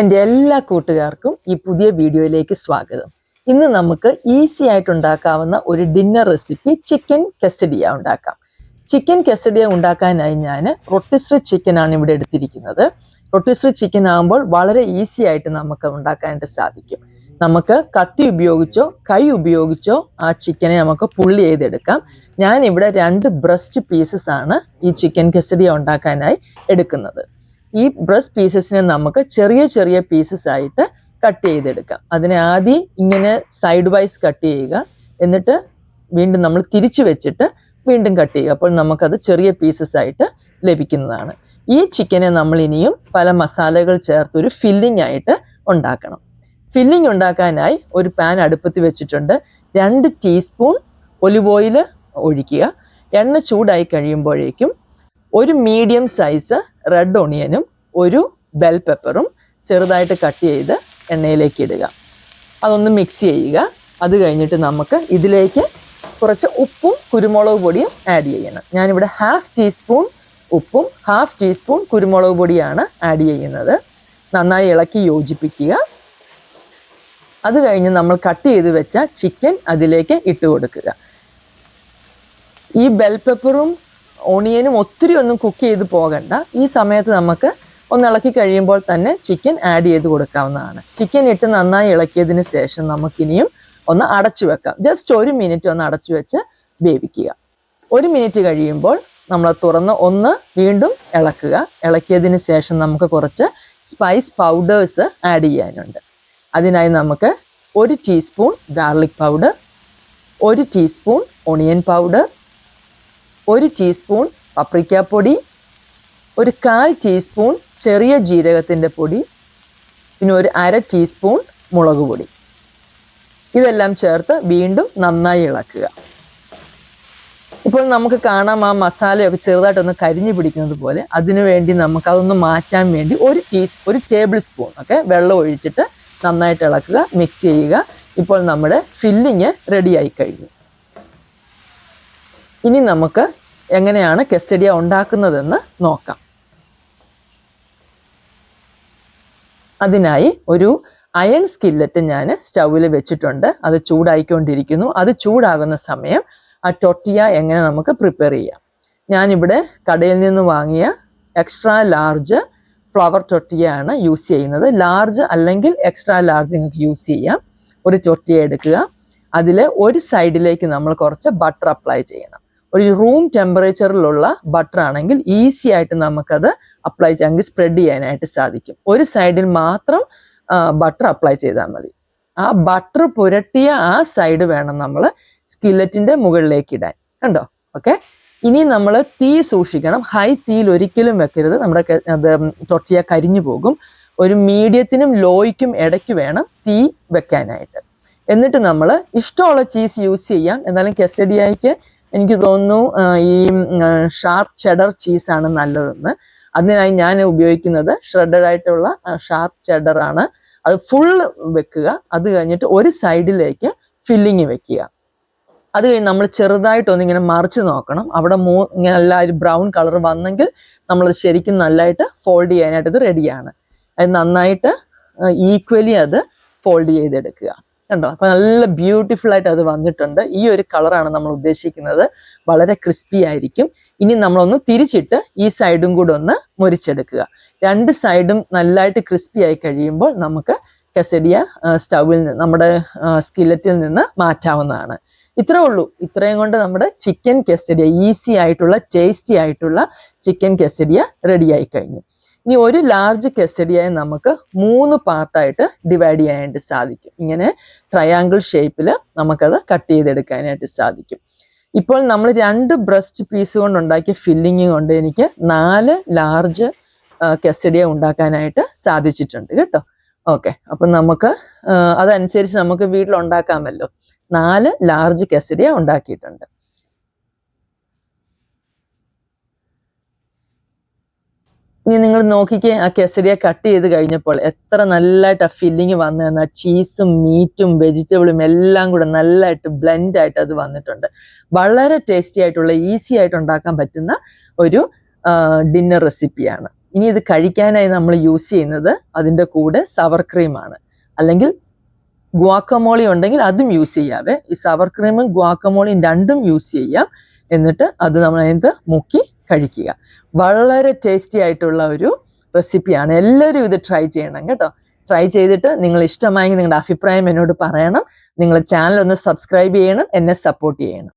എൻ്റെ എല്ലാ കൂട്ടുകാർക്കും ഈ പുതിയ വീഡിയോയിലേക്ക് സ്വാഗതം. ഇന്ന് നമുക്ക് ഈസി ആയിട്ട് ഉണ്ടാക്കാവുന്ന ഒരു ഡിന്നർ റെസിപ്പി ചിക്കൻ കെസഡിയ ഉണ്ടാക്കാം. ചിക്കൻ കെസഡിയ ഉണ്ടാക്കാനായി ഞാൻ റൊട്ടിസ്റ്റർ ചിക്കൻ ആണ് ഇവിടെ എടുത്തിരിക്കുന്നത്. റൊട്ടിസ്റ്റർ ചിക്കൻ ആകുമ്പോൾ വളരെ ഈസി ആയിട്ട് നമുക്ക് ഉണ്ടാക്കാനായിട്ട് സാധിക്കും. നമുക്ക് കത്തി ഉപയോഗിച്ചോ കൈ ഉപയോഗിച്ചോ ആ ചിക്കനെ നമുക്ക് പുള്ളി ചെയ്തെടുക്കാം. ഞാൻ ഇവിടെ 2 ബ്രസ്റ്റ് പീസസ് ആണ് ഈ ചിക്കൻ കെസഡിയ ഉണ്ടാക്കാനായി എടുക്കുന്നത്. ഈ ബ്രസ്റ്റ് പീസസിനെ നമുക്ക് ചെറിയ ചെറിയ പീസസ് ആയിട്ട് കട്ട് ചെയ്തെടുക്കാം. അതിനെ ആദ്യം ഇങ്ങനെ സൈഡ് വൈസ് കട്ട് ചെയ്യുക, എന്നിട്ട് വീണ്ടും നമ്മൾ തിരിച്ചു വെച്ചിട്ട് വീണ്ടും കട്ട് ചെയ്യുക. അപ്പോൾ നമുക്കത് ചെറിയ പീസസ് ആയിട്ട് ലഭിക്കുന്നതാണ്. ഈ ചിക്കനെ നമ്മൾ ഇനിയും പല മസാലകൾ ചേർത്തൊരു ഫില്ലിംഗ് ആയിട്ട് ഉണ്ടാക്കണം. ഫില്ലിംഗ് ഉണ്ടാക്കാനായി ഒരു പാൻ അടുപ്പത്ത് വെച്ചിട്ടുണ്ട്. 2 ടീസ്പൂൺ ഒലിവ് ഓയിൽ ഒഴിക്കുക. എണ്ണ ചൂടായി കഴിയുമ്പോഴേക്കും ഒരു മീഡിയം സൈസ് റെഡ് ഓണിയനും ഒരു ബെൽ പെപ്പറും ചെറുതായിട്ട് കട്ട് ചെയ്ത് എണ്ണയിലേക്ക് ഇടുക. അതൊന്ന് മിക്സ് ചെയ്യുക. അത് കഴിഞ്ഞിട്ട് നമുക്ക് ഇതിലേക്ക് കുറച്ച് ഉപ്പും കുരുമുളക് പൊടിയും ആഡ് ചെയ്യണം. ഞാനിവിടെ 1/2 ടീസ്പൂൺ ഉപ്പും 1/2 ടീസ്പൂൺ കുരുമുളക് പൊടിയാണ് ആഡ് ചെയ്യുന്നത്. നന്നായി ഇളക്കി യോജിപ്പിക്കുക. അത് കഴിഞ്ഞ് നമ്മൾ കട്ട് ചെയ്ത് വെച്ച ചിക്കൻ അതിലേക്ക് ഇട്ട് കൊടുക്കുക. ഈ ബെൽ പെപ്പറും ഓണിയനും ഒത്തിരി ഒന്നും കുക്ക് ചെയ്ത് പോകണ്ട. ഈ സമയത്ത് നമുക്ക് ഒന്ന് ഇളക്കി കഴിയുമ്പോൾ തന്നെ ചിക്കൻ ആഡ് ചെയ്ത് കൊടുക്കാവുന്നതാണ്. ചിക്കൻ ഇട്ട് നന്നായി ഇളക്കിയതിന് ശേഷം നമുക്കിനിയും ഒന്ന് അടച്ചു വെക്കാം. ജസ്റ്റ് 1 മിനിറ്റ് ഒന്ന് അടച്ചു വെച്ച് വേവിക്കുക. 1 മിനിറ്റ് കഴിയുമ്പോൾ നമ്മൾ തുറന്ന് ഒന്ന് വീണ്ടും ഇളക്കുക. ഇളക്കിയതിന് ശേഷം നമുക്ക് കുറച്ച് സ്പൈസ് പൗഡേഴ്സ് ആഡ് ചെയ്യാനുണ്ട്. അതിനായി നമുക്ക് 1 teaspoon garlic powder, 1 teaspoon onion powder, 1 teaspoon paprika പൊടി, ഒരു 1/4 ടീസ്പൂൺ ചെറിയ ജീരകത്തിൻ്റെ പൊടി, പിന്നെ ഒരു 1/2 ടീസ്പൂൺ മുളക് പൊടി. ഇതെല്ലാം ചേർത്ത് വീണ്ടും നന്നായി ഇളക്കുക. ഇപ്പോൾ നമുക്ക് കാണാം ആ മസാലയൊക്കെ ചെറുതായിട്ടൊന്ന് കരിഞ്ഞു പിടിക്കുന്നത് പോലെ. അതിനുവേണ്ടി നമുക്കതൊന്ന് മാറ്റാൻ വേണ്ടി ഒരു ടേബിൾ സ്പൂൺ ഒക്കെ വെള്ളം ഒഴിച്ചിട്ട് നന്നായിട്ട് ഇളക്കുക, മിക്സ് ചെയ്യുക. ഇപ്പോൾ നമ്മുടെ ഫില്ലിങ് റെഡിയായി കഴിഞ്ഞു. ഇനി നമുക്ക് എങ്ങനെയാണ് കെസഡിയ ഉണ്ടാക്കുന്നതെന്ന് നോക്കാം. അതിനായി ഒരു അയൺ സ്കില്ലറ്റ് ഞാൻ സ്റ്റൗവിൽ വെച്ചിട്ടുണ്ട്. അത് ചൂടായിക്കൊണ്ടിരിക്കുന്നു. അത് ചൂടാകുന്ന സമയം ആ ടൊർട്ടിയ എങ്ങനെ നമുക്ക് പ്രിപ്പയർ ചെയ്യാം. ഞാനിവിടെ കടയിൽ നിന്ന് വാങ്ങിയ എക്സ്ട്രാ ലാർജ് ഫ്ലവർ ടൊർട്ടിയ ആണ് യൂസ് ചെയ്യുന്നത്. ലാർജ് അല്ലെങ്കിൽ എക്സ്ട്രാ ലാർജ് നിങ്ങൾക്ക് യൂസ് ചെയ്യാം. ഒരു ടൊർട്ടിയ എടുക്കുക. അതിൽ ഒരു സൈഡിലേക്ക് നമ്മൾ കുറച്ച് ബട്ടർ അപ്ലൈ ചെയ്യണം. ഒരു റൂം ടെമ്പറേച്ചറിലുള്ള ബട്ടർ ആണെങ്കിൽ ഈസി ആയിട്ട് നമുക്കത് അപ്ലൈ ചെയ്യാമെങ്കിൽ സ്പ്രെഡ് ചെയ്യാനായിട്ട് സാധിക്കും. ഒരു സൈഡിൽ മാത്രം ബട്ടർ അപ്ലൈ ചെയ്താൽ മതി. ആ ബട്ടർ പുരട്ടിയ ആ സൈഡ് വേണം നമ്മൾ സ്കില്ലറ്റിൻ്റെ മുകളിലേക്ക് ഇടാൻ. കണ്ടോ? ഓക്കെ. ഇനി നമ്മൾ തീ സൂക്ഷിക്കണം. ഹൈ തീയിൽ ഒരിക്കലും വെക്കരുത്. നമ്മുടെ ടൊർട്ടിയ കരിഞ്ഞു പോകും. ഒരു മീഡിയത്തിനും ലോയ്ക്കും ഇടയ്ക്ക് വേണം തീ വെക്കാനായിട്ട്. എന്നിട്ട് നമ്മൾ ഇഷ്ടമുള്ള ചീസ് യൂസ് ചെയ്യാം. എന്നാലും കെസഡിയയ്ക്ക് എനിക്ക് തോന്നുന്നു ഈ ഷാർപ്പ് ചെഡർ ചീസാണ് നല്ലതെന്ന്. അതിനായി ഞാൻ ഉപയോഗിക്കുന്നത് ഷ്രെഡഡ് ആയിട്ടുള്ള ഷാർപ്പ് ചെഡർ ആണ്. അത് ഫുൾ വെക്കുക. അത് കഴിഞ്ഞിട്ട് ഒരു സൈഡിലേക്ക് ഫില്ലിങ് വെക്കുക. അത് കഴിഞ്ഞ് നമ്മൾ ചെറുതായിട്ടൊന്നിങ്ങനെ മറിച്ച് നോക്കണം. അവിടെ ഇങ്ങനെ എല്ലാവരും ബ്രൗൺ കളർ വന്നെങ്കിൽ നമ്മളത് ശരിക്കും നല്ലതായിട്ട് ഫോൾഡ് ചെയ്യാനായിട്ട് ഇത് റെഡിയാണ്. അത് നന്നായിട്ട് ഈക്വലി അത് ഫോൾഡ് ചെയ്തെടുക്കുക. കണ്ടോ? അപ്പോൾ നല്ല ബ്യൂട്ടിഫുൾ ആയിട്ട് അത് വന്നിട്ടുണ്ട്. ഈ ഒരു കളറാണ് നമ്മൾ ഉദ്ദേശിക്കുന്നത്. വളരെ ക്രിസ്പി ആയിരിക്കും. ഇനി നമ്മളൊന്ന് തിരിച്ചിട്ട് ഈ സൈഡും കൂടെ ഒന്ന് മുരിച്ചെടുക്കുക. 2 സൈഡും നല്ലതായിട്ട് ക്രിസ്പി ആയി കഴിയുമ്പോൾ നമുക്ക് കെസഡിയ സ്റ്റൗവിൽ നിന്ന് നമ്മുടെ സ്കില്ലറ്റിൽ നിന്ന് മാറ്റാവുന്നതാണ്. ഇത്രേ ഉള്ളൂ. ഇത്രയും കൊണ്ട് നമ്മുടെ ചിക്കൻ കെസഡിയ, ഈസി ആയിട്ടുള്ള ടേസ്റ്റി ആയിട്ടുള്ള ചിക്കൻ കെസഡിയ റെഡിയായി കഴിഞ്ഞു. ഇനി ഒരു ലാർജ് കെസഡിയയെ നമുക്ക് 3 പാർട്ടായിട്ട് ഡിവൈഡ് ചെയ്യാനായിട്ട് സാധിക്കും. ഇങ്ങനെ ട്രയാങ്കിൾ ഷേപ്പിൽ നമുക്കത് കട്ട് ചെയ്തെടുക്കാനായിട്ട് സാധിക്കും. ഇപ്പോൾ നമ്മൾ 2 ബ്രസ്റ്റ് പീസ് കൊണ്ട് ഉണ്ടാക്കിയ ഫില്ലിങ് കൊണ്ട് എനിക്ക് 4 ലാർജ് കെസഡിയ ഉണ്ടാക്കാനായിട്ട് സാധിച്ചിട്ടുണ്ട് കേട്ടോ. ഓക്കെ. അപ്പം നമുക്ക് അതനുസരിച്ച് നമുക്ക് വീട്ടിലുണ്ടാക്കാമല്ലോ. 4 ലാർജ് കെസഡിയ ഉണ്ടാക്കിയിട്ടുണ്ട്. ഇനി നിങ്ങൾ നോക്കിക്കേ, ആ കെസഡിയ കട്ട് ചെയ്ത് കഴിഞ്ഞപ്പോൾ എത്ര നല്ലതായിട്ട് ആ ഫില്ലിങ് വന്നതെന്ന്. ചീസും മീറ്റും വെജിറ്റബിളും എല്ലാം കൂടെ നല്ലതായിട്ട് ബ്ലെൻഡ് ആയിട്ട് അത് വന്നിട്ടുണ്ട്. വളരെ ടേസ്റ്റി ആയിട്ടുള്ള ഈസി ആയിട്ട് ഉണ്ടാക്കാൻ പറ്റുന്ന ഒരു ഡിന്നർ റെസിപ്പിയാണ്. ഇനി ഇത് കഴിക്കാനായി നമ്മൾ യൂസ് ചെയ്യുന്നത് അതിൻ്റെ കൂടെ സവർ ക്രീമാണ്, അല്ലെങ്കിൽ ഗ്വാക്കമോളി ഉണ്ടെങ്കിൽ അതും യൂസ് ചെയ്യാവേ. ഈ സവർ ക്രീമും ഗ്വാക്കമോളിയും രണ്ടും യൂസ് ചെയ്യാം. എന്നിട്ട് അത് നമ്മൾ അതിനകത്ത് മുക്കി കഴിക്കുക. വളരെ ടേസ്റ്റി ആയിട്ടുള്ള ഒരു റെസിപ്പിയാണ്. എല്ലാവരും ഇത് ട്രൈ ചെയ്യണം കേട്ടോ. ട്രൈ ചെയ്തിട്ട് നിങ്ങൾ ഇഷ്ടമായെങ്കിൽ നിങ്ങളുടെ അഭിപ്രായം എന്നോട് പറയണം. നിങ്ങൾ ചാനൽ ഒന്ന് സബ്സ്ക്രൈബ് ചെയ്യണം, എന്നെ സപ്പോർട്ട് ചെയ്യണം.